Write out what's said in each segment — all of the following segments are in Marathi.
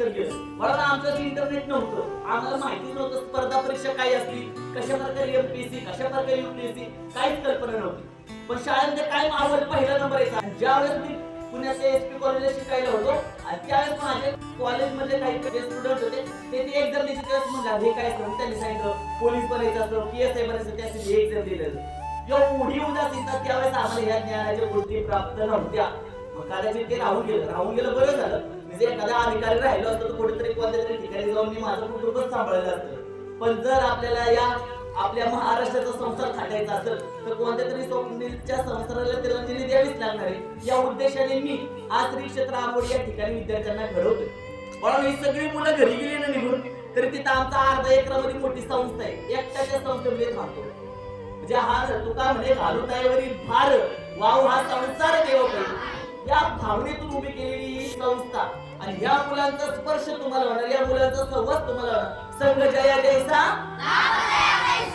शिक्षण केलं. मला आमचं इंटरनेट नव्हतं, आम्हाला माहिती नव्हतं स्पर्धा परीक्षा काय असती, कशा प्रकारे एमपीएससी, कशा प्रकारे यूपीएससी, काहीच कल्पना नव्हती. पण शाळेमध्ये काय आवड पहिला नंबर यायचा. ज्यावेळेस मी पुण्याच्या एसपी कॉलेजला शिकायला होतो आणि त्यावेळेस माझे कॉलेजमध्ये काही स्टुडंट होते, ते एक्झाम द्यायचे त्यावेळेस म्हणलं हे काय असतं, त्यांनी सांगितलं पोलीस बनायचं असतं, पीएसआय बनायचं, त्यासाठी एक्झाम दिलेलं. एवढी उदासीनता त्यावेळेस आम्हाला ह्या ज्ञानाच्या गोष्टी प्राप्त नव्हत्या. मग कदाचित ते राहून गेलं बरं झालं. म्हणजे एखादा अधिकारी राहिलो असतो तर कुठेतरी कोणत्या तरी ठिकाणी जाऊन मी माझं कुटुंबच सांभाळलं असतं. पण जर आपल्याला या आपल्या महाराष्ट्राचा संसार थाटायचा असेल तर कोणत्या तरी स्वप्नीलच्या संसाराला तिरंजनी द्यावीच लागणार आहे. या उद्देशाने मी आज श्री क्षेत्र आंबोडी या ठिकाणी विद्यार्थ्यांना घडवतोय. म्हणून ही सगळी मुलं घरी गेली ना निघून, तरी तिथं आमचा अर्धा एकरामध्ये मोठी संस्था आहे. एकट्याच्या संस्थेमध्ये थांबतो. म्हणजे हा तुका म्हणे घालुताईवरील भार वाव हा संसार देव पाहिजे, या भावनेतून उभी केलेली ही संस्था. आणि या मुलांचा स्पर्श तुम्हाला होणार, या मुलांचा संवाद तुम्हाला होणार. संघ जया जैसा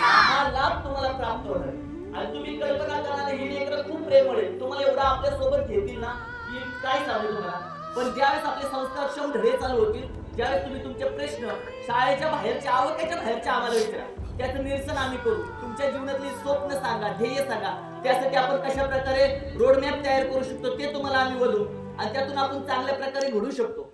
हा लाभ तुम्हाला प्राप्त होणार. आणि तुम्ही कल्पना करा, ही लेकरं खूप प्रेमळ आहेत, तुम्हाला एवढा आपल्या सोबत घेतील ना की काय सांगू तुम्हाला. पण ज्यावेळेस आपले संस्कारक्षम धडे चालू होतील, ज्यावेळेस तुम्ही तुमचे प्रश्न शाळेच्या बाहेरच्या आवकाच्या बाहेरच्या आम्हाला विचारा, त्याचं निरसन आम्ही करू. तुमच्या जीवनातली स्वप्न सांगा, ध्येय सांगा, त्यासाठी आपण कशा प्रकारे रोड मॅप तयार करू शकतो ते तुम्हाला आम्ही वळू आणि त्यातून आपण चांगल्या प्रकारे घडू शकतो.